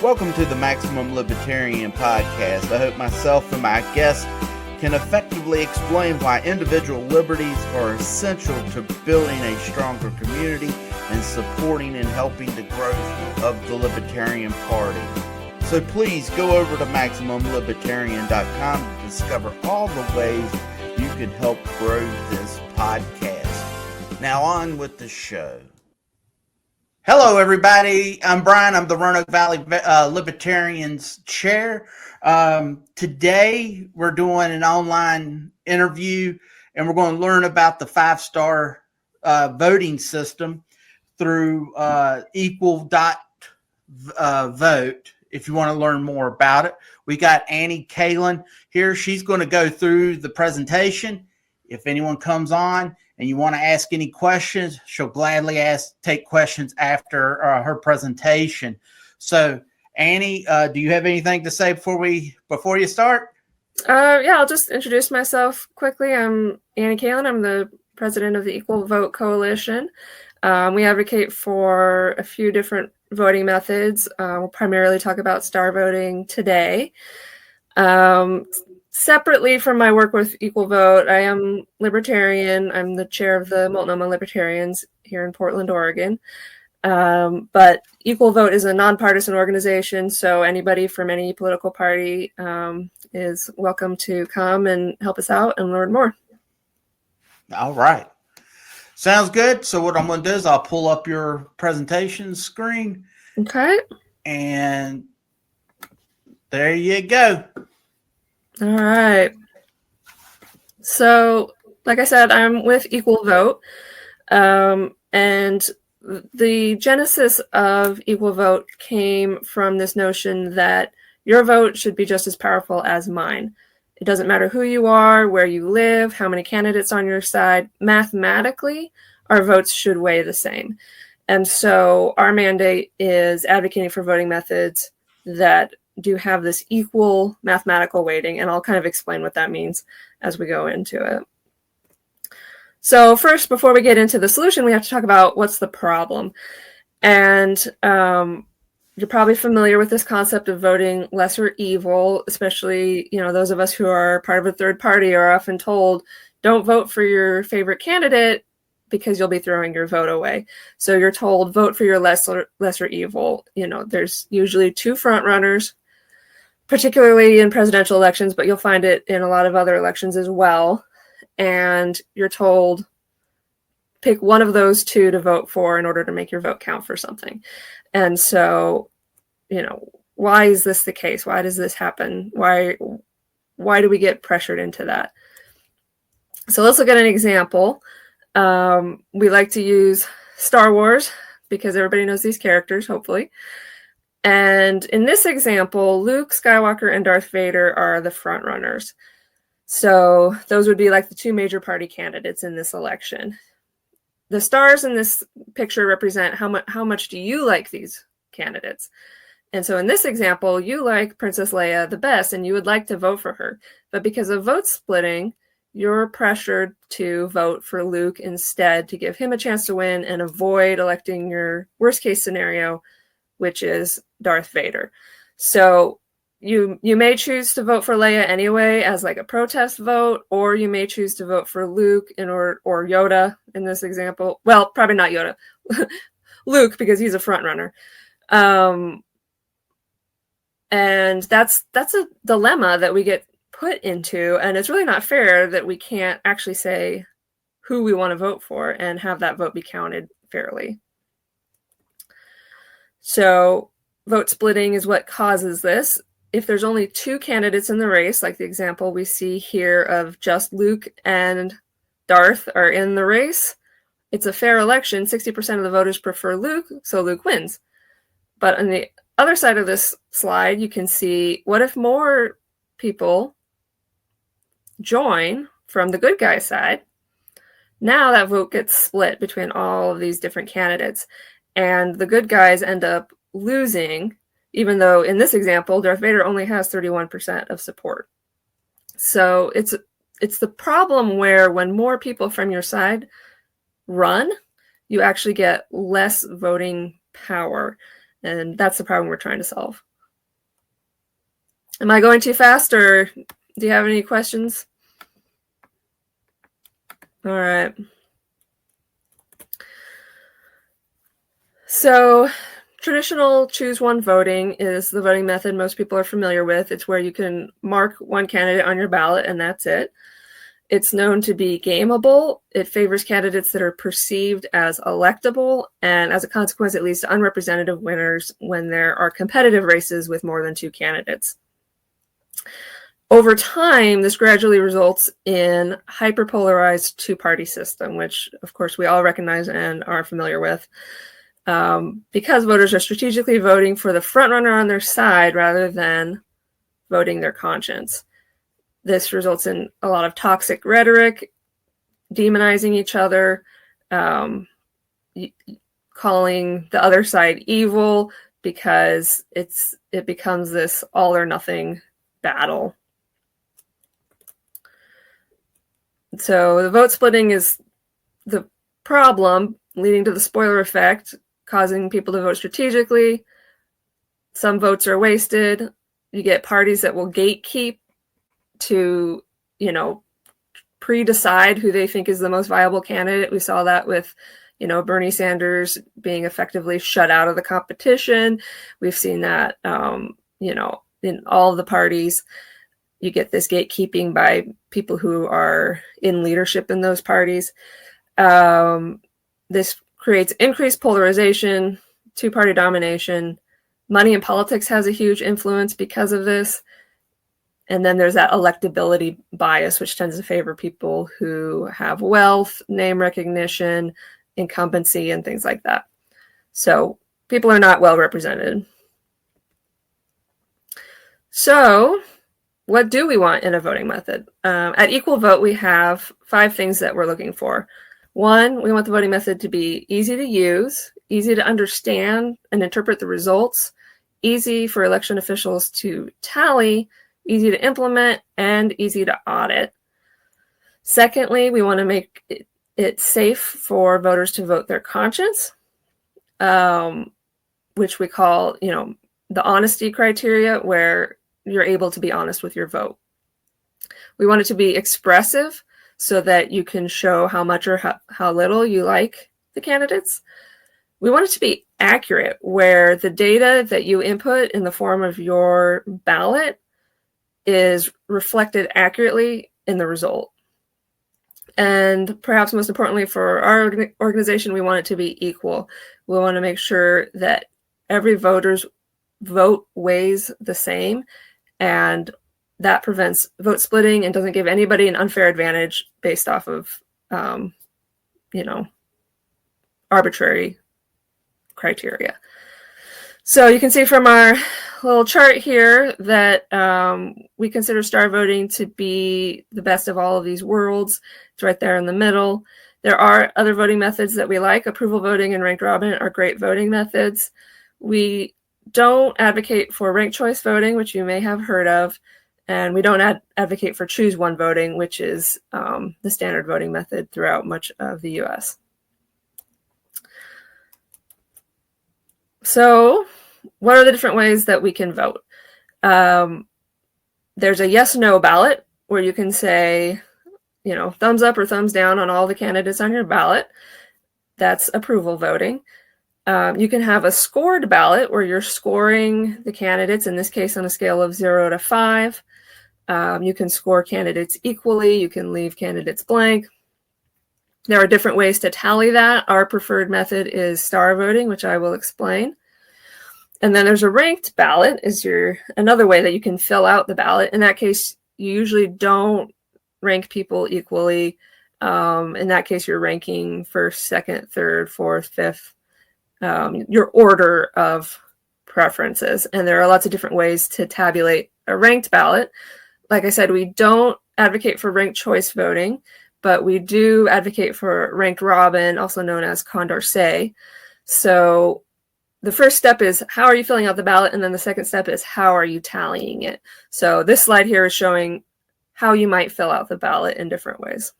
Welcome to the Maximum Libertarian podcast. I hope myself and my guests can effectively explain why individual liberties are essential to building a stronger community and supporting and helping the growth of the Libertarian Party. So please go over to MaximumLibertarian.com to discover all the ways you can help grow this podcast. Now on with the show. Hello, everybody. I'm Brian. I'm the Roanoke Valley Libertarians chair. Today, we're doing an online interview, and we're going to learn about the 5-star voting system through equal.vote. If you want to learn more about it, we got Annie Kallen here. She's going to go through the presentation. If anyone comes on and you want to ask any questions, she'll gladly take questions after her presentation. So, Annie, do you have anything to say before you start? Yeah, I'll just introduce myself quickly. I'm Annie Kallen. I'm the president of the Equal Vote Coalition. We advocate for a few different voting methods. We'll primarily talk about star voting today. Separately from my work with Equal Vote, I am Libertarian. I'm the chair of the Multnomah Libertarians here in Portland, Oregon. But Equal Vote is a nonpartisan organization, so anybody from any political party is welcome to come and help us out and learn more. All right. Sounds good. So what I'm going to do is I'll pull up your presentation screen. Okay. And there you go. All right. So, like I said, I'm with Equal Vote. And the genesis of Equal Vote came from this notion that your vote should be just as powerful as mine. It doesn't matter who you are, where you live, how many candidates on your side. Mathematically, our votes should weigh the same. And so our mandate is advocating for voting methods that do have this equal mathematical weighting, and I'll kind of explain what that means as we go into it. So first, before we get into the solution, we have to talk about what's the problem. And you're probably familiar with this concept of voting lesser evil, especially, those of us who are part of a third party are often told, don't vote for your favorite candidate because you'll be throwing your vote away. So you're told, vote for your lesser evil. There's usually two front runners, particularly in presidential elections, but you'll find it in a lot of other elections as well. And you're told, pick one of those two to vote for in order to make your vote count for something. And so, why is this the case? Why does this happen? Why do we get pressured into that? So let's look at an example. We like to use Star Wars because everybody knows these characters, hopefully. And in this example, Luke Skywalker and Darth Vader are the front runners. So those would be like the two major party candidates in this election. The stars in this picture represent how much do you like these candidates. And so in this example, you like Princess Leia the best, and you would like to vote for her. But because of vote splitting, you're pressured to vote for Luke instead to give him a chance to win and avoid electing your worst case scenario, which is Darth Vader. So you may choose to vote for Leia anyway as like a protest vote, or you may choose to vote for Luke or Yoda in this example. Well, probably not Yoda. Luke, because he's a front runner. And that's a dilemma that we get put into, and it's really not fair that we can't actually say who we want to vote for and have that vote be counted fairly. So vote splitting is what causes this. If there's only two candidates in the race, like the example we see here of just Luke and Darth are in the race, it's a fair election. 60% of the voters prefer Luke, so Luke wins. But on the other side of this slide, you can see, what if more people join from the good guy side? Now that vote gets split between all of these different candidates, and the good guys end up losing, even though in this example, Darth Vader only has 31% of support. So it's the problem where when more people from your side run, you actually get less voting power. And that's the problem we're trying to solve. Am I going too fast, or do you have any questions? All right. So traditional choose one voting is the voting method most people are familiar with. It's where you can mark one candidate on your ballot and that's it. It's known to be gameable. It favors candidates that are perceived as electable, and as a consequence, it leads to unrepresentative winners when there are competitive races with more than two candidates. Over time, this gradually results in hyperpolarized two-party system, which of course we all recognize and are familiar with. Because voters are strategically voting for the frontrunner on their side rather than voting their conscience. This results in a lot of toxic rhetoric, demonizing each other, calling the other side evil, because it becomes this all or nothing battle. So the vote splitting is the problem, leading to the spoiler effect, causing people to vote strategically. Some votes are wasted. You get parties that will gatekeep to, pre-decide who they think is the most viable candidate. We saw that with, Bernie Sanders being effectively shut out of the competition. We've seen that, in all of the parties. You get this gatekeeping by people who are in leadership in those parties. This creates increased polarization, two-party domination. Money in politics has a huge influence because of this. And then there's that electability bias, which tends to favor people who have wealth, name recognition, incumbency, and things like that. So people are not well represented. So what do we want in a voting method? At Equal Vote, we have 5 things that we're looking for. 1, we want the voting method to be easy to use, easy to understand and interpret the results, easy for election officials to tally, easy to implement, and easy to audit. Secondly, we want to make it safe for voters to vote their conscience, which we call, the honesty criteria, where you're able to be honest with your vote. We want it to be expressive so that you can show how much or how little you like the candidates. We want it to be accurate, where the data that you input in the form of your ballot is reflected accurately in the result. And perhaps most importantly for our organization, we want it to be equal. We want to make sure that every voter's vote weighs the same, and that prevents vote splitting and doesn't give anybody an unfair advantage based off of, arbitrary criteria. So you can see from our little chart here that we consider star voting to be the best of all of these worlds. It's right there in the middle. There are other voting methods that we like. Approval voting and ranked robin are great voting methods. We don't advocate for ranked choice voting, which you may have heard of, and we don't advocate for choose one voting, which is the standard voting method throughout much of the U.S. So what are the different ways that we can vote? There's a yes/no ballot where you can say, thumbs up or thumbs down on all the candidates on your ballot. That's approval voting. You can have a scored ballot where you're scoring the candidates, in this case on a scale of 0 to 5. You can score candidates equally. You can leave candidates blank. There are different ways to tally that. Our preferred method is star voting, which I will explain. And then there's a ranked ballot, is another way that you can fill out the ballot. In that case, you usually don't rank people equally. In that case, you're ranking first, second, third, fourth, fifth, your order of preferences. And there are lots of different ways to tabulate a ranked ballot. Like I said, we don't advocate for ranked choice voting, but we do advocate for ranked robin, also known as Condorcet. So the first step is how are you filling out the ballot, and then the second step is how are you tallying it. So this slide here is showing how you might fill out the ballot in different ways.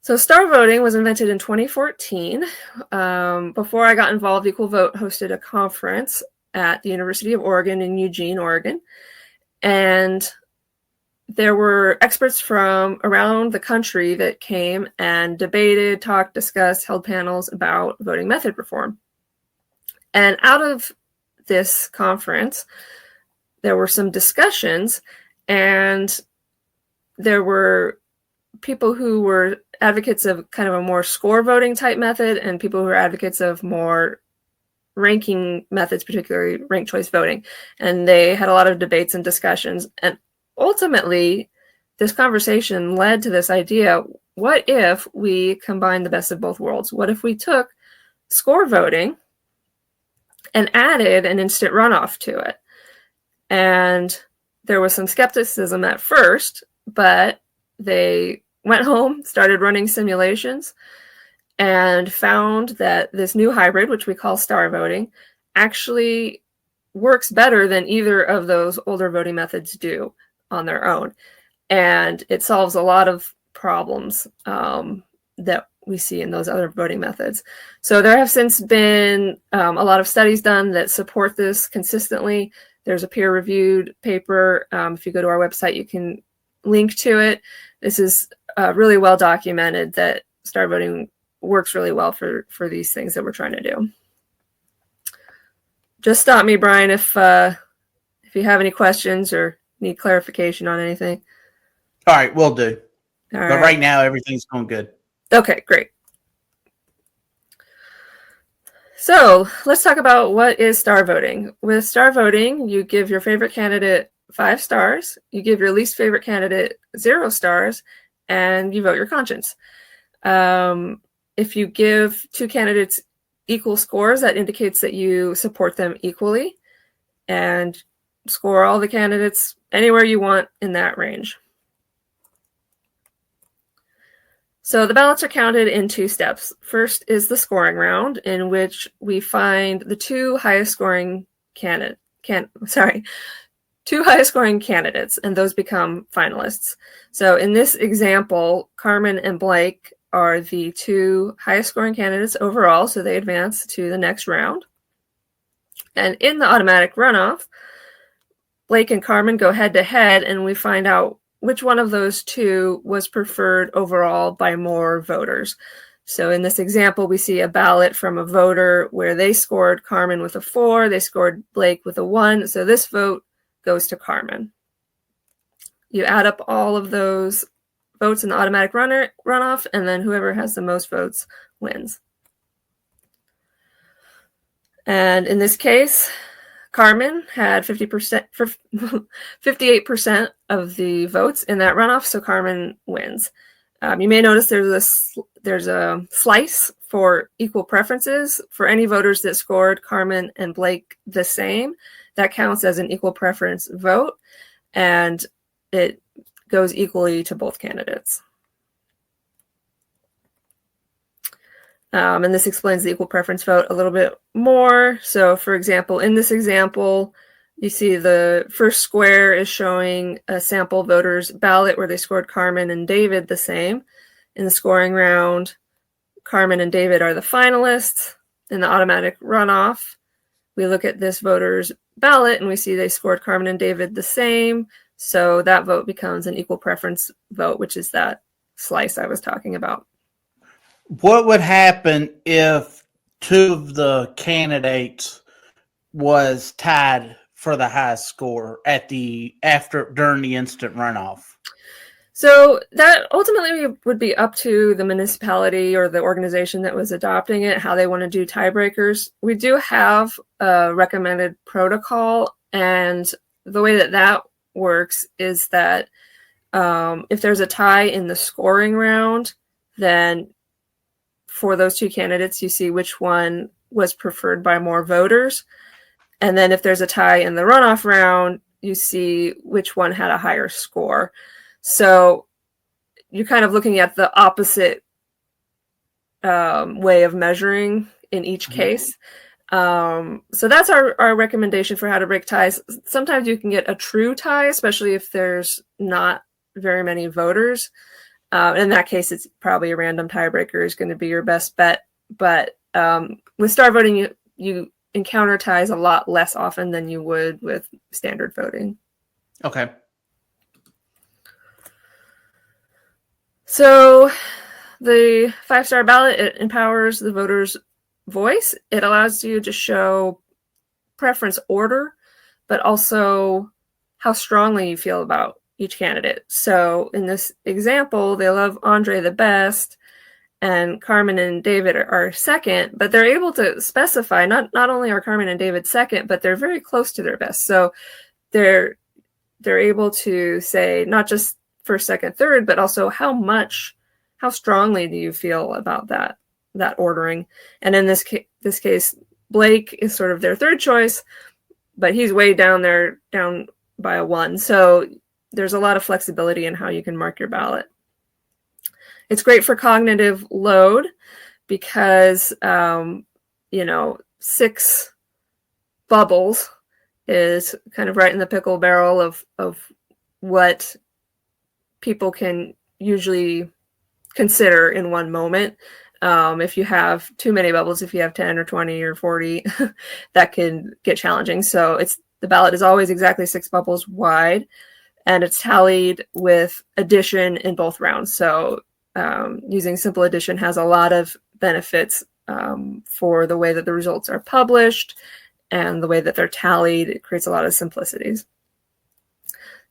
So star voting was invented in 2014. Before I got involved, Equal Vote hosted a conference at the University of Oregon in Eugene, Oregon. And there were experts from around the country that came and debated, talked, discussed, held panels about voting method reform. And out of this conference, there were some discussions, and there were people who were advocates of kind of a more score voting type method and people who were advocates of more ranking methods, particularly ranked choice voting. And they had a lot of debates and discussions. And ultimately, this conversation led to this idea, what if we combined the best of both worlds? What if we took score voting and added an instant runoff to it? And there was some skepticism at first, but they went home, started running simulations, and found that this new hybrid, which we call star voting, actually works better than either of those older voting methods do on their own. And it solves a lot of problems that we see in those other voting methods. So there have since been a lot of studies done that support this consistently. There's a peer-reviewed paper. If you go to our website, you can link to it. This is really well documented that star voting works really well for these things that we're trying to do. Just stop me, Brian, if you have any questions or need clarification on anything. All right, will do. But right now, everything's going good. Okay, great. So let's talk about what is star voting. With star voting, you give your favorite candidate 5 stars, you give your least favorite candidate 0 stars, and you vote your conscience. If you give 2 candidates equal scores, that indicates that you support them equally, and score all the candidates anywhere you want in that range. So the ballots are counted in 2 steps. First is the scoring round, in which we find the 2 highest scoring candidates, and those become finalists. So in this example, Carmen and Blake are the 2 highest scoring candidates overall, so they advance to the next round. And in the automatic runoff, Blake and Carmen go head to head, and we find out which one of those 2 was preferred overall by more voters. So in this example, we see a ballot from a voter where they scored Carmen with a 4, they scored Blake with a 1, so this vote goes to Carmen. You add up all of those votes in the automatic runoff, and then whoever has the most votes wins. And in this case, Carmen had 58% of the votes in that runoff, so Carmen wins. You may notice there's a slice for equal preferences. For any voters that scored Carmen and Blake the same, that counts as an equal preference vote, and it goes equally to both candidates. And this explains the equal preference vote a little bit more. So, for example, in this example, you see the first square is showing a sample voter's ballot where they scored Carmen and David the same. In the scoring round, Carmen and David are the finalists. In the automatic runoff, we look at this voter's ballot and we see they scored Carmen and David the same. So that vote becomes an equal preference vote, which is that slice I was talking about. What would happen if 2 of the candidates was tied for the highest score during the instant runoff? So that ultimately would be up to the municipality or the organization that was adopting it, how they want to do tiebreakers. We do have a recommended protocol, and the way that works is that if there's a tie in the scoring round, then for those 2 candidates, you see which one was preferred by more voters. And then if there's a tie in the runoff round, you see which one had a higher score. So you're kind of looking at the opposite way of measuring in each case. So that's our recommendation for how to break ties. Sometimes you can get a true tie, especially if there's not very many voters. In that case, it's probably a random tiebreaker is going to be your best bet. But with star voting, you encounter ties a lot less often than you would with standard voting. Okay. So the 5-star ballot, it empowers the voter's voice. It allows you to show preference order, but also how strongly you feel about each candidate. So in this example, they love Andre the best, and Carmen and David are second, but they're able to specify not only are Carmen and David second, but they're very close to their best. So they're able to say not just first, second, third, but also how strongly do you feel about that ordering. And in this case, Blake is sort of their third choice, but he's way down by a 1. So there's a lot of flexibility in how you can mark your ballot. It's great for cognitive load because, 6 bubbles is kind of right in the pickle barrel of what people can usually consider in one moment. If you have too many bubbles, if you have 10 or 20 or 40, that can get challenging. So the ballot is always exactly 6 bubbles wide, and it's tallied with addition in both rounds. So using simple addition has a lot of benefits for the way that the results are published and the way that they're tallied. It creates a lot of simplicities.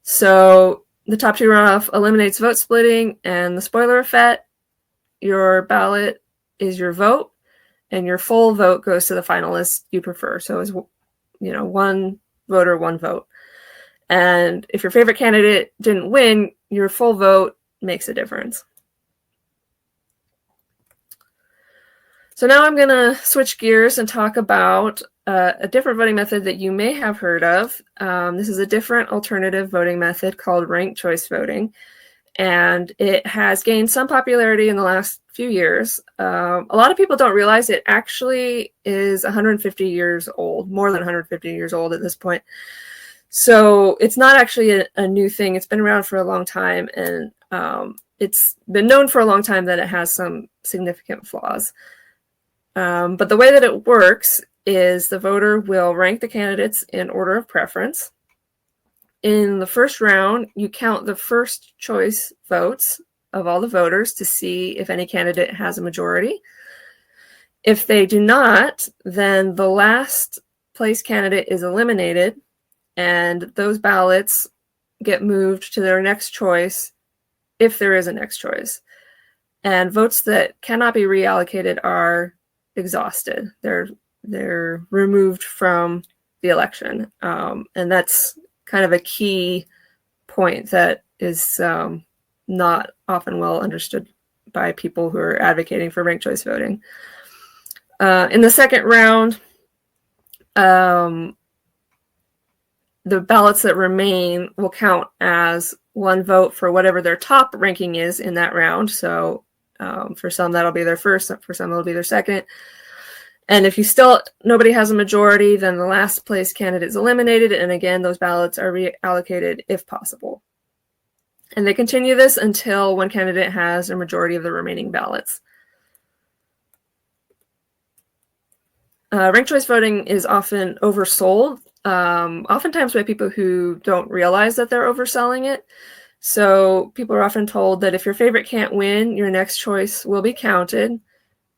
So the top 2 runoff eliminates vote splitting and the spoiler effect. Your ballot is your vote, and your full vote goes to the finalist you prefer. So it's, one voter, one vote. And if your favorite candidate didn't win, your full vote makes a difference. So now I'm going to switch gears and talk about a different voting method that you may have heard of. This is a different alternative voting method called ranked choice voting, and it has gained some popularity in the last few years. A lot of people don't realize it actually is 150 years old, more than 150 years old at this point. So it's not actually a new thing. It's been around for a long time, and it's been known for a long time that it has some significant flaws. But the way that it works is the voter will rank the candidates in order of preference. In the first round, you count the first choice votes of all the voters to see if any candidate has a majority. If they do not, then the last place candidate is eliminated, and those ballots get moved to their next choice if there is a next choice. And votes that cannot be reallocated are exhausted. They're removed from the election. And that's kind of a key point that is not often well understood by people who are advocating for ranked choice voting. In the second round, the ballots that remain will count as one vote for whatever their top ranking is in that round. So for some, that'll be their first. For some, it'll be their second. And if nobody has a majority, then the last place candidate is eliminated. And again, those ballots are reallocated if possible. And they continue this until one candidate has a majority of the remaining ballots. Ranked choice voting is often oversold, oftentimes by people who don't realize that they're overselling it. So people are often told that if your favorite can't win, your next choice will be counted.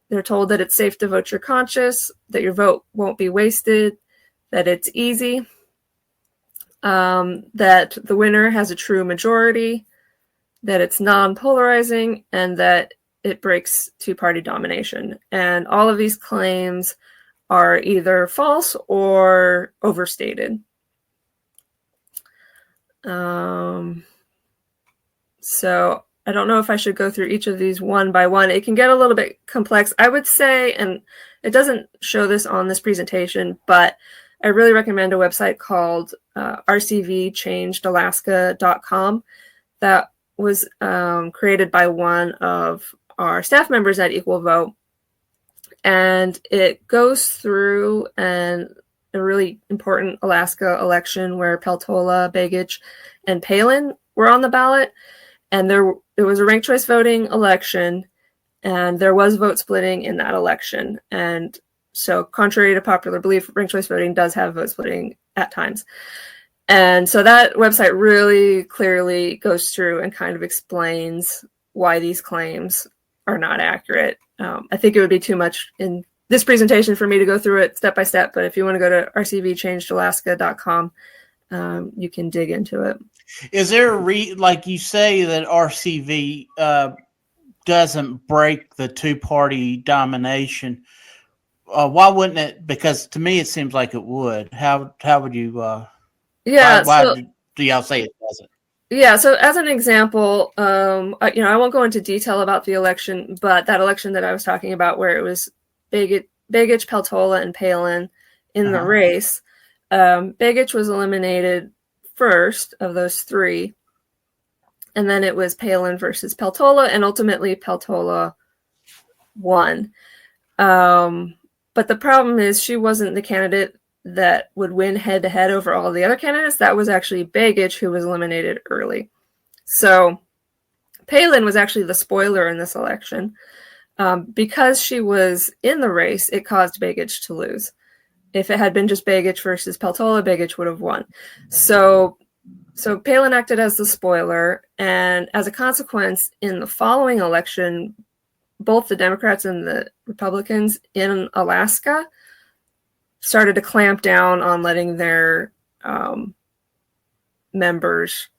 They're told that it's safe to vote your conscience, that your vote won't be wasted, that it's easy, that the winner has a true majority, that it's non-polarizing, and that it breaks two-party domination. And all of these claims are either false or overstated. So I don't know if I should go through each of these one by one. It can get a little bit complex. I would say, and it doesn't show this on this presentation, but I really recommend a website called rcvchangedalaska.com that was created by one of our staff members at Equal Vote. And it goes through a really important Alaska election where Peltola, Begich, and Palin were on the ballot. And it was a ranked choice voting election, and there was vote splitting in that election. And So contrary to popular belief, ranked choice voting does have vote splitting at times. And so that website really clearly goes through and kind of explains why these claims are not accurate. I think it would be too much in this presentation for me to go through it step by step, but if you want to go to rcvchangedalaska.com, you can dig into it. Is there like you say that RCV doesn't break the two-party domination? Why wouldn't it? Because to me, it seems like it would. How would you? Why do y'all say it doesn't? Yeah. So as an example, I won't go into detail about the election, but that election that I was talking about, where it was Begich, Peltola, and Palin in the race, Begich was eliminated first of those three, and then it was Palin versus Peltola, and ultimately Peltola won. But the problem is she wasn't the candidate that would win head-to-head over all the other candidates. That was actually Begich, who was eliminated early. So Palin was actually the spoiler in this election. Because she was in the race, it caused Begich to lose. If it had been just Begich versus Peltola, Begich would have won. So Palin acted as the spoiler, and as a consequence, in the following election, both the Democrats and the Republicans in Alaska started to clamp down on letting their members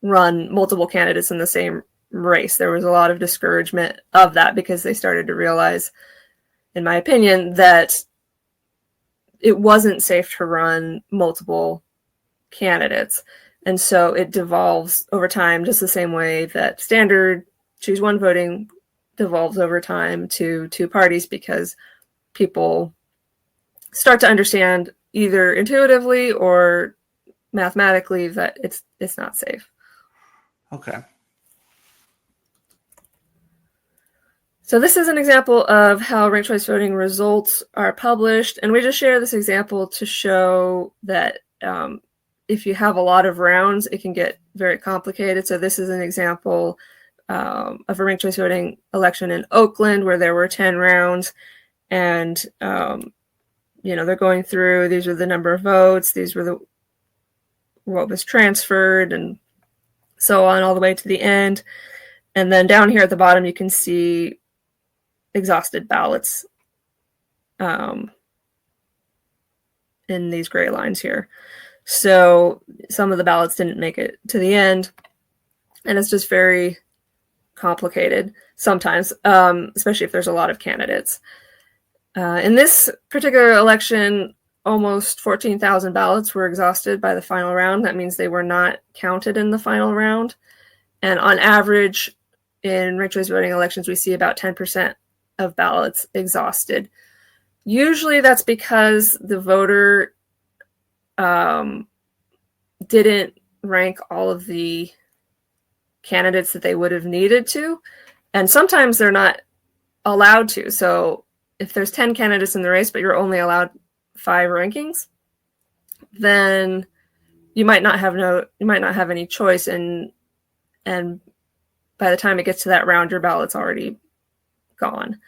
run multiple candidates in the same race. There was a lot of discouragement of that because they started to realize, in my opinion, that it wasn't safe to run multiple candidates. And so it devolves over time, just the same way that standard choose one voting devolves over time to two parties, because people start to understand either intuitively or mathematically that it's not safe. Okay. So this is an example of how ranked choice voting results are published, and we just share this example to show that if you have a lot of rounds, it can get very complicated. So this is an example of a ranked choice voting election in Oakland where there were 10 rounds, and they're going through, these are the number of votes, these were what was transferred, and so on all the way to the end. And then down here at the bottom, you can see exhausted ballots in these gray lines here. So some of the ballots didn't make it to the end, and it's just very complicated sometimes, especially if there's a lot of candidates. In this particular election, almost 14,000 ballots were exhausted by the final round. That means they were not counted in the final round. And on average, in ranked choice voting elections, we see about 10% of ballots exhausted. Usually that's because the voter didn't rank all of the candidates that they would have needed to. And sometimes they're not allowed to. So if there's 10 candidates in the race, but you're only allowed 5 rankings, then you might not have any choice, and by the time it gets to that round, your ballot's already gone.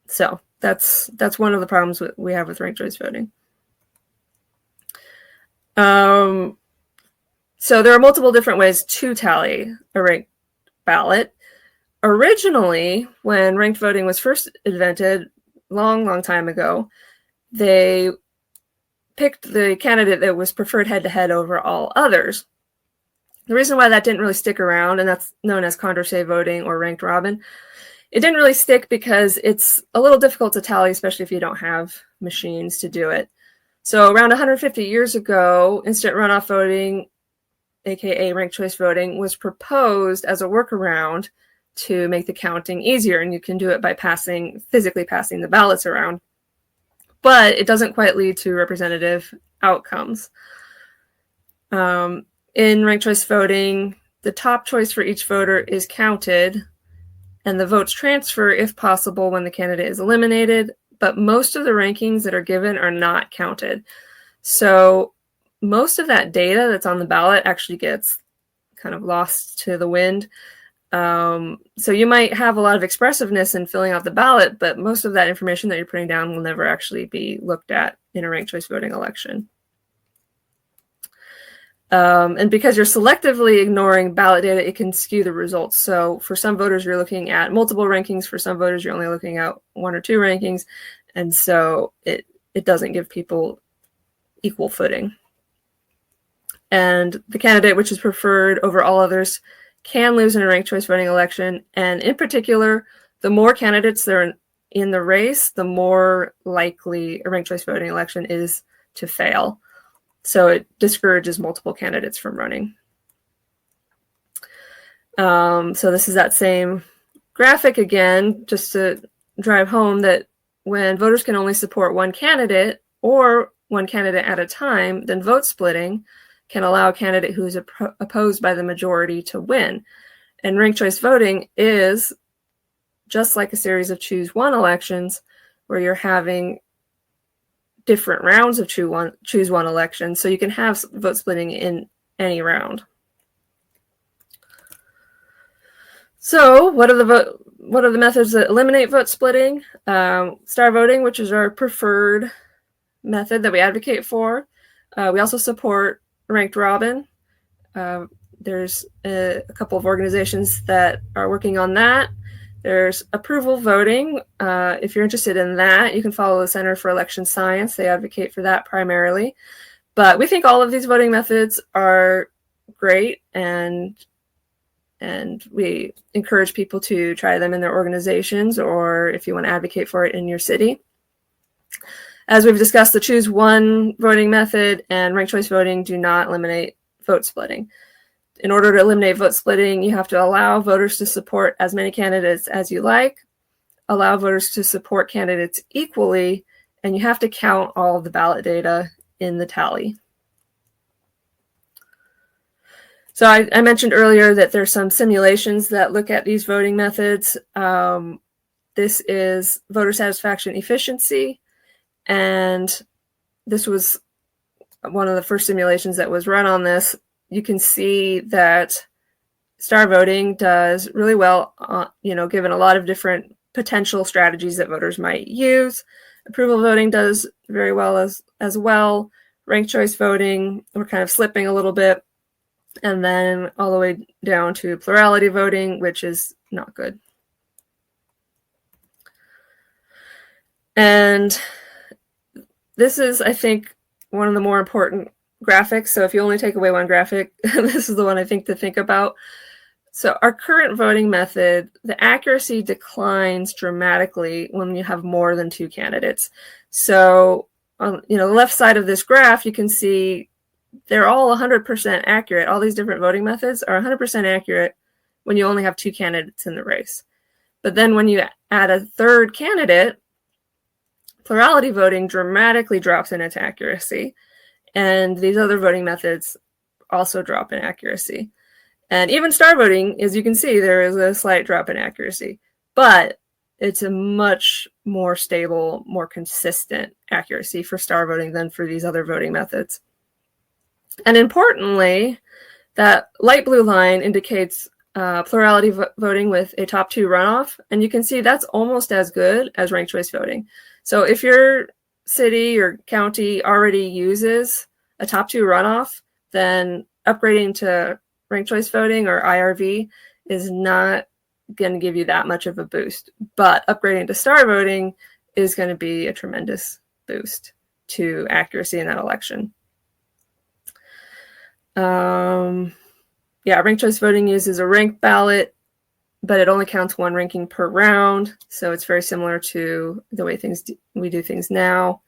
So that's one of the problems we have with ranked choice voting. So there are multiple different ways to tally a ranked ballot. Originally, when ranked voting was first invented, long time ago, they picked the candidate that was preferred head-to-head over all others. The reason why that didn't really stick around, and that's known as Condorcet voting or ranked robin, it didn't really stick because it's a little difficult to tally, especially if you don't have machines to do it. So around 150 years ago, instant runoff voting, aka ranked choice voting, was proposed as a workaround to make the counting easier, and you can do it by physically passing the ballots around. But it doesn't quite lead to representative outcomes. In ranked choice voting, the top choice for each voter is counted, and the votes transfer, if possible, when the candidate is eliminated, but most of the rankings that are given are not counted. So most of that data that's on the ballot actually gets kind of lost to the wind. So you might have a lot of expressiveness in filling out the ballot, but most of that information that you're putting down will never actually be looked at in a ranked choice voting election. And because you're selectively ignoring ballot data, it can skew the results. So for some voters, you're looking at multiple rankings. For some voters, you're only looking at 1 or 2 rankings. And so it doesn't give people equal footing. And the candidate which is preferred over all others can lose in a ranked choice voting election. And in particular, the more candidates there are in the race, the more likely a ranked choice voting election is to fail. So it discourages multiple candidates from running. So this is that same graphic again, just to drive home that when voters can only support one candidate or one candidate at a time, then vote splitting can allow a candidate who is opposed by the majority to win. And ranked choice voting is just like a series of choose one elections where you're having different rounds of choose one elections. So you can have vote splitting in any round. So what are the methods that eliminate vote splitting? Star voting, which is our preferred method that we advocate for. We also support ranked robin. There's a couple of organizations that are working on that. There's approval voting. If you're interested in that, you can follow the Center for Election Science. They advocate for that primarily. But we think all of these voting methods are great, and we encourage people to try them in their organizations, or if you want to advocate for it in your city. As we've discussed, the choose one voting method and ranked choice voting do not eliminate vote splitting. In order to eliminate vote splitting, you have to allow voters to support as many candidates as you like, allow voters to support candidates equally, and you have to count all of the ballot data in the tally. So I mentioned earlier that there's some simulations that look at these voting methods. This is voter satisfaction efficiency. And this was one of the first simulations that was run on this. You can see that star voting does really well, given a lot of different potential strategies that voters might use. Approval voting does very well as well. Ranked choice voting, we're kind of slipping a little bit. And then all the way down to plurality voting, which is not good. And this is, I think, one of the more important graphics. So if you only take away one graphic, this is the one I think to think about. So our current voting method, the accuracy declines dramatically when you have more than 2 candidates. So on the left side of this graph, you can see they're all 100% accurate. All these different voting methods are 100% accurate when you only have 2 candidates in the race. But then when you add a third candidate, plurality voting dramatically drops in its accuracy, and these other voting methods also drop in accuracy. And even star voting, as you can see, there is a slight drop in accuracy, but it's a much more stable, more consistent accuracy for star voting than for these other voting methods. And importantly, that light blue line indicates plurality voting with a top 2 runoff, and you can see that's almost as good as ranked choice voting. So if your city or county already uses a top 2 runoff, then upgrading to ranked choice voting or IRV is not going to give you that much of a boost. But upgrading to star voting is going to be a tremendous boost to accuracy in that election. Ranked choice voting uses a ranked ballot, but it only counts 1 ranking per round. So it's very similar to the way we do things now.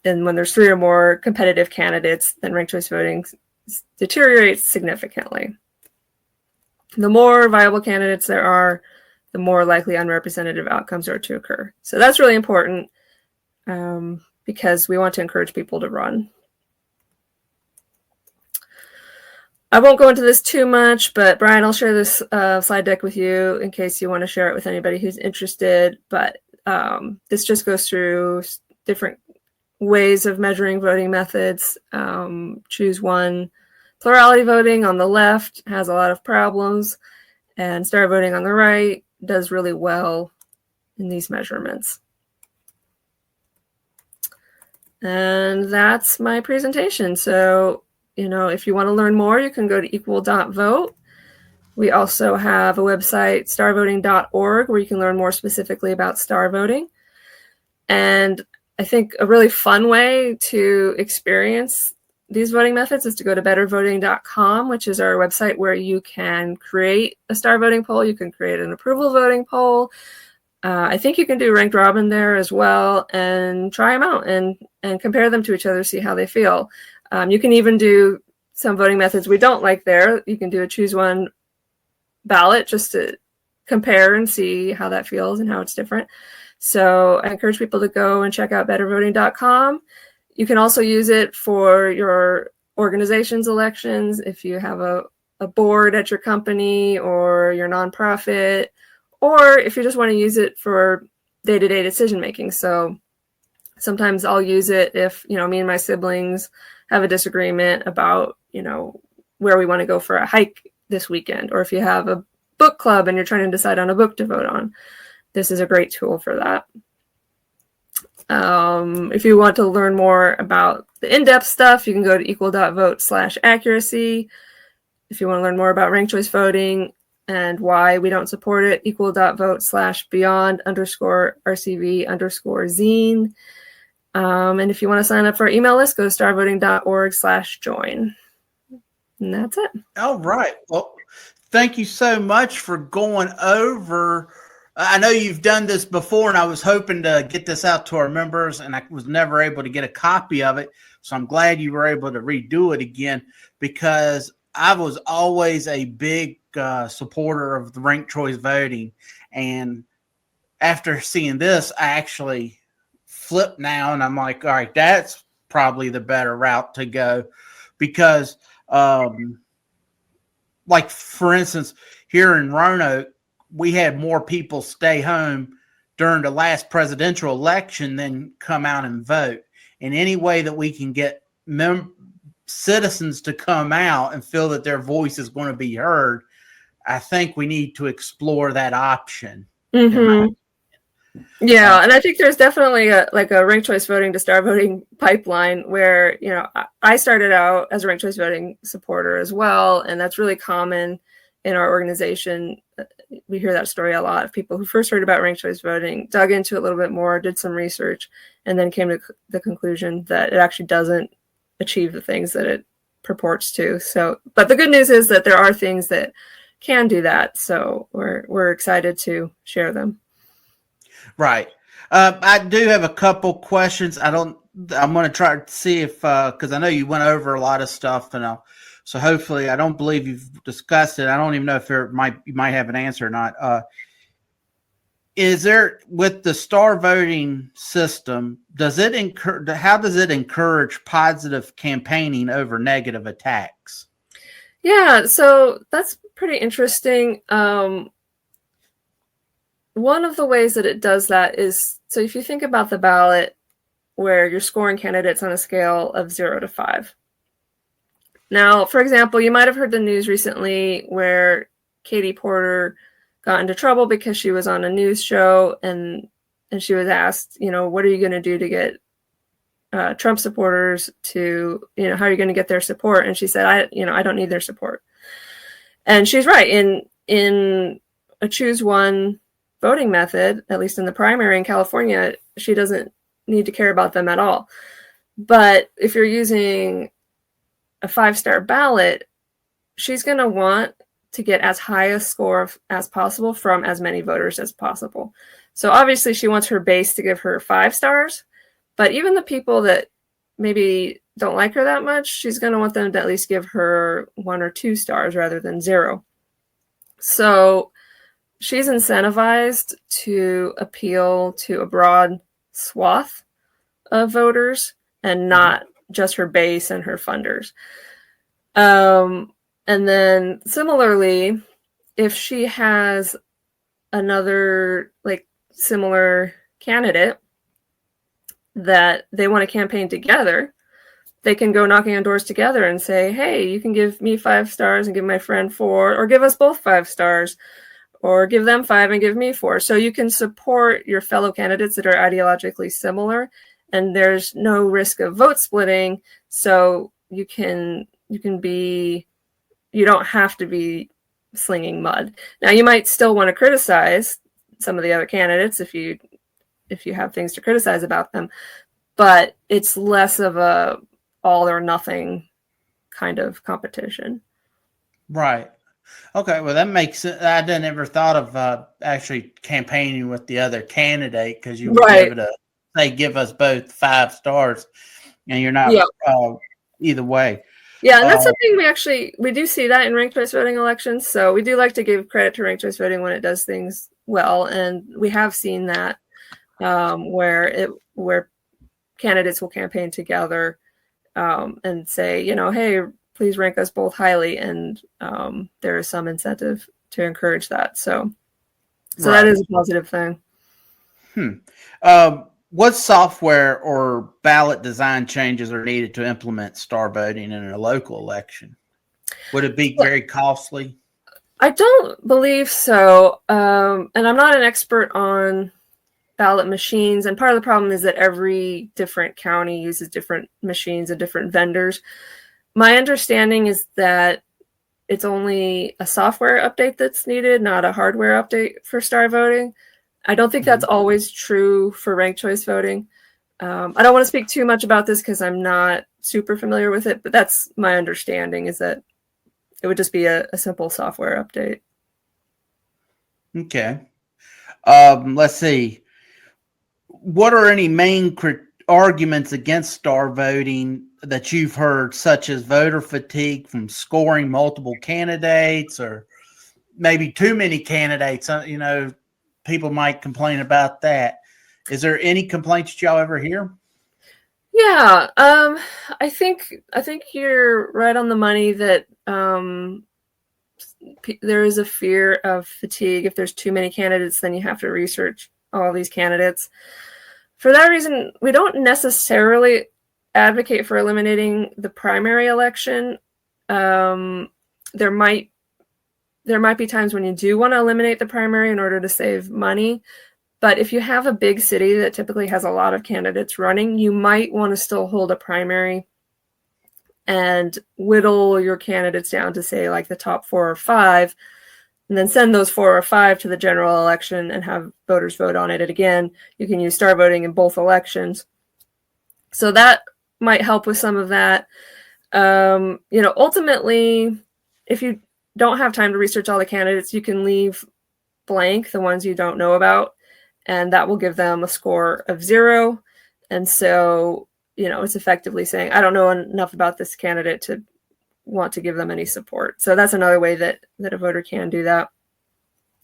And when there's 3 or more competitive candidates, then ranked choice voting deteriorates significantly. The more viable candidates there are, the more likely unrepresentative outcomes are to occur. So that's really important because we want to encourage people to run. I won't go into this too much, but Brian, I'll share this slide deck with you in case you want to share it with anybody who's interested. But this just goes through different ways of measuring voting methods. Choose one. Plurality voting on the left has a lot of problems. And Star Voting on the right does really well in these measurements. And that's my presentation. So, if you want to learn more, you can go to equal.vote. We also have a website, starvoting.org, where you can learn more specifically about star voting. And I think a really fun way to experience these voting methods is to go to bettervoting.com, which is our website where you can create a star voting poll. You can create an approval voting poll. I think you can do ranked robin there as well, and try them out and compare them to each other, see how they feel. You can even do some voting methods we don't like there. You can do a choose one ballot just to compare and see how that feels and how it's different. So I encourage people to go and check out bettervoting.com. You can also use it for your organization's elections. If you have a board at your company or your nonprofit, or if you just want to use it for day-to-day decision making. So sometimes I'll use it if, me and my siblings have a disagreement about, where we want to go for a hike this weekend, or if you have a book club and you're trying to decide on a book to vote on. This is a great tool for that. If you want to learn more about the in-depth stuff, you can go to equal.vote/accuracy. If you want to learn more about ranked choice voting and why we don't support it, equal.vote/beyond_RCV_zine. And if you want to sign up for our email list, go to starvoting.org/join. And that's it. All right. Well, thank you so much for going over. I know you've done this before, and I was hoping to get this out to our members, and I was never able to get a copy of it. So I'm glad you were able to redo it again, because I was always a big supporter of the ranked choice voting. And after seeing this, I actually flipped now, and I'm like, all right, that's probably the better route to go, because like, for instance, here in Roanoke, we had more people stay home during the last presidential election than come out and vote. And any way that we can get citizens to come out and feel that their voice is going to be heard, I think we need to explore that option. Mm-hmm. Yeah, and I think there's definitely a ranked choice voting to star voting pipeline where, I started out as a ranked choice voting supporter as well, and that's really common in our organization. We hear that story a lot of people who first heard about ranked choice voting, dug into it a little bit more, did some research, and then came to the conclusion that it actually doesn't achieve the things that it purports to. So, but the good news is that there are things that can do that. So we're excited to share them. Right. I do have a couple questions. I'm going to try to see if, because I know you went over a lot of stuff, and so hopefully, I don't believe you've discussed it. I don't even know if you might have an answer or not. Is there, with the star voting system, how does it encourage positive campaigning over negative attacks? Yeah, so that's pretty interesting. One of the ways that it does that is, so if you think about the ballot where you're scoring candidates on a scale of 0 to 5. Now, for example, you might have heard the news recently where Katie Porter got into trouble because she was on a news show and she was asked, what are you going to do to get Trump supporters to, how are you going to get their support? And she said, I don't need their support. And she's right. In a choose one voting method, at least in the primary in California, she doesn't need to care about them at all. But if you're using a 5-star ballot, she's going to want to get as high a score as possible from as many voters as possible. So obviously she wants her base to give her 5 stars, but even the people that maybe don't like her that much, she's going to want them to at least give her 1 or 2 stars rather than 0. So she's incentivized to appeal to a broad swath of voters and not just her base and her funders. And then similarly, if she has another similar candidate that they want to campaign together, they can go knocking on doors together and say, hey, you can give me 5 stars and give my friend 4, or give us both 5 stars, or give them 5 and give me 4. So you can support your fellow candidates that are ideologically similar, and there's no risk of vote splitting. So you don't have to be slinging mud. Now, you might still want to criticize some of the other candidates if you have things to criticize about them, but it's less of a all or nothing kind of competition. Right. Okay. Well, that makes sense. I didn't ever thought of actually campaigning with the other candidate, because you would be able to say, give us both 5 stars, and you're not either way. Yeah, and that's something we do see that in ranked choice voting elections. So we do like to give credit to ranked choice voting when it does things well, and we have seen that where candidates will campaign together and say, hey, please rank us both highly, and there is some incentive to encourage that. So that is a positive thing. What software or ballot design changes are needed to implement star voting in a local election? Would it be very costly? I don't believe so. And I'm not an expert on ballot machines. And part of the problem is that every different county uses different machines and different vendors. My understanding is that it's only a software update that's needed, not a hardware update for star voting. I don't think that's always true for ranked choice voting. I don't want to speak too much about this because I'm not super familiar with it, but that's my understanding, is that it would just be a simple software update. Okay. Let's see. What are any main arguments against star voting that you've heard, such as voter fatigue from scoring multiple candidates, or maybe too many candidates? People might complain about that. Is there any complaints y'all ever hear? Yeah, I think you're right on the money that there is a fear of fatigue. If there's too many candidates, then you have to research all these candidates. For that reason, we don't necessarily advocate for eliminating the primary election. There might be times when you do want to eliminate the primary in order to save money. But if you have a big city that typically has a lot of candidates running, you might want to still hold a primary and whittle your candidates down to, say, like the top 4 or 5, and then send those 4 or 5 to the general election and have voters vote on it again. You can use star voting in both elections. So that might help with some of that. Ultimately, if you don't have time to research all the candidates, you can leave blank the ones you don't know about, and that will give them a score of 0. And so, it's effectively saying, I don't know enough about this candidate to want to give them any support. So that's another way that a voter can do that.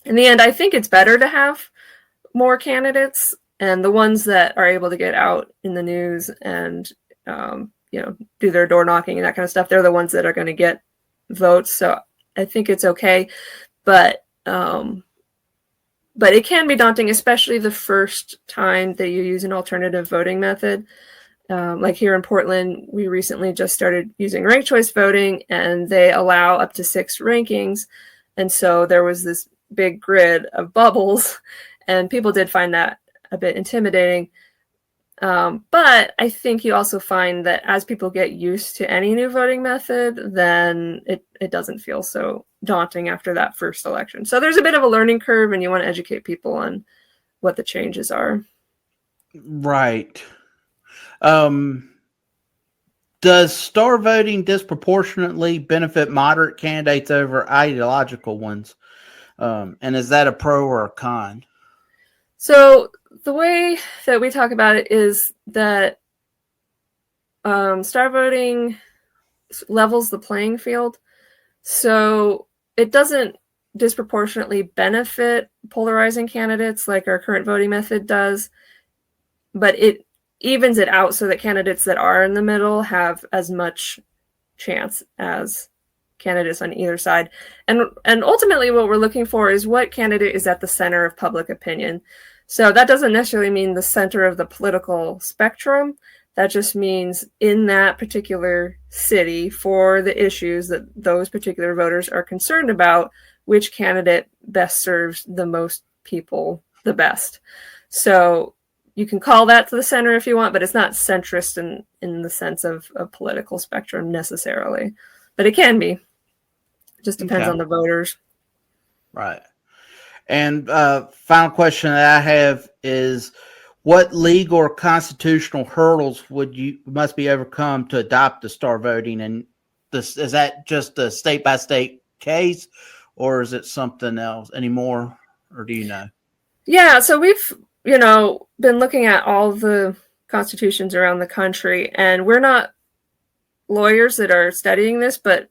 In the end, I think it's better to have more candidates, and the ones that are able to get out in the news and, do their door knocking and that kind of stuff, they're the ones that are going to get votes. So I think it's okay, but it can be daunting, especially the first time that you use an alternative voting method. Like here in Portland, we recently just started using ranked choice voting, and they allow up to 6 rankings. And so there was this big grid of bubbles, and people did find that a bit intimidating. But I think you also find that as people get used to any new voting method, then it doesn't feel so daunting after that first election. So there's a bit of a learning curve, and you want to educate people on what the changes are. Right. Does star voting disproportionately benefit moderate candidates over ideological ones? And is that a pro or a con? So the way that we talk about it is that star voting levels the playing field. So it doesn't disproportionately benefit polarizing candidates like our current voting method does, but it evens it out so that candidates that are in the middle have as much chance as candidates on either side. And ultimately what we're looking for is what candidate is at the center of public opinion. So that doesn't necessarily mean the center of the political spectrum, That just means in that particular city, for the issues that those particular voters are concerned about, which candidate best serves the most people the best. So you can call that to the center if you want, but it's not centrist in the sense of a political spectrum necessarily. But it can be. It just depends on the voters. Right. And final question that I have is, what legal or constitutional hurdles must be overcome to adopt the star voting? And is that just a state by state case, or is it something else anymore? Or do you know? Yeah, so we've been looking at all the constitutions around the country, and we're not lawyers that are studying this, but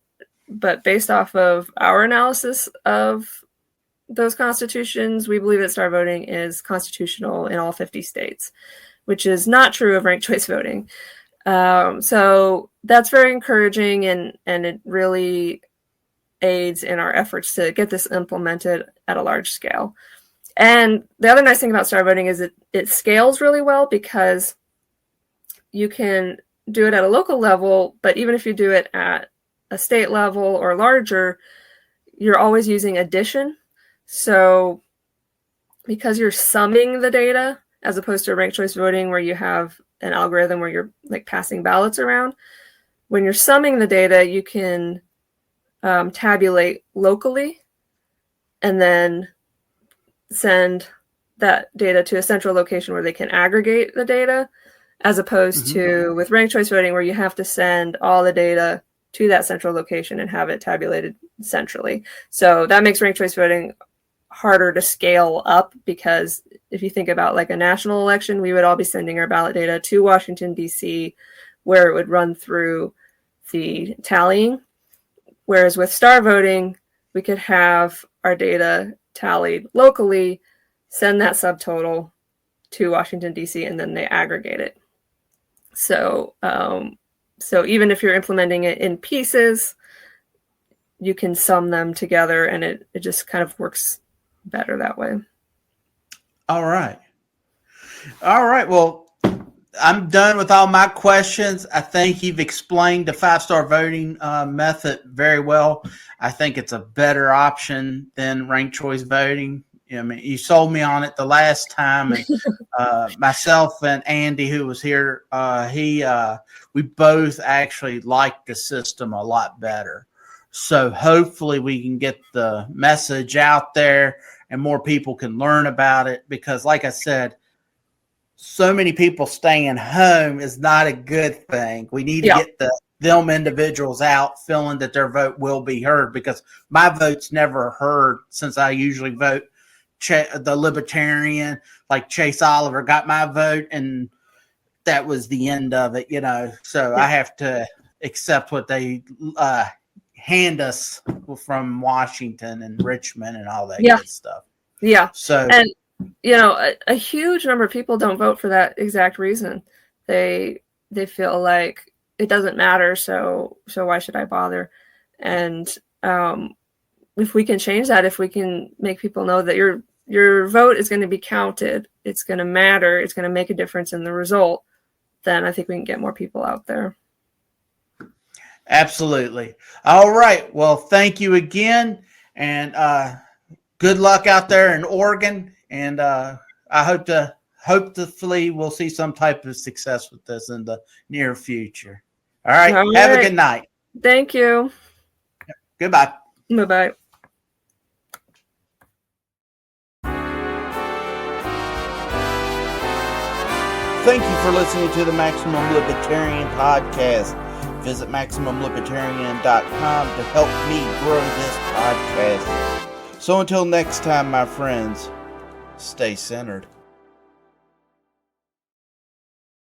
based off of our analysis of those constitutions, we believe that star voting is constitutional in all 50 states, which is not true of ranked choice voting. So that's very encouraging, and it really aids in our efforts to get this implemented at a large scale. And the other nice thing about star voting is it scales really well, because you can do it at a local level, but even if you do it at a state level or larger, you're always using addition. So because you're summing the data, as opposed to ranked choice voting where you have an algorithm where you're like passing ballots around, when you're summing the data, you can tabulate locally and then send that data to a central location where they can aggregate the data, as opposed to with ranked choice voting where you have to send all the data to that central location and have it tabulated centrally. So that makes ranked choice voting harder to scale up, because if you think about like a national election, we would all be sending our ballot data to Washington, D.C., where it would run through the tallying. Whereas with star voting, we could have our data tallied locally, send that subtotal to Washington, D.C., and then they aggregate it. So even if you're implementing it in pieces, you can sum them together, and it just kind of works better that way. All right. Well, I'm done with all my questions. I think you've explained the 5-star voting method very well. I think it's a better option than ranked choice voting. I mean, you sold me on it the last time, and myself and Andy, who was here, we both actually liked the system a lot better. So hopefully we can get the message out there and more people can learn about it, because like I said, so many people staying home is not a good thing. We need to get them individuals out feeling that their vote will be heard, because my vote's never heard since I usually vote the Libertarian. Like Chase Oliver got my vote, and that was the end of it, So I have to accept what they hand us from Washington and Richmond and all that good stuff. Yeah. So, and a huge number of people don't vote for that exact reason. They feel like it doesn't matter, so why should I bother? And if we can change that, if we can make people know that your vote is going to be counted, it's going to matter, it's going to make a difference in the result, then I think we can get more people out there. Absolutely. All right. Well, thank you again, and good luck out there in Oregon. And I hopefully we'll see some type of success with this in the near future. All right. Have a good night. Thank you. Goodbye. Bye-bye. Thank you for listening to the Maximum Libertarian podcast. Visit MaximumLibertarian.com to help me grow this podcast. So until next time, my friends, stay centered.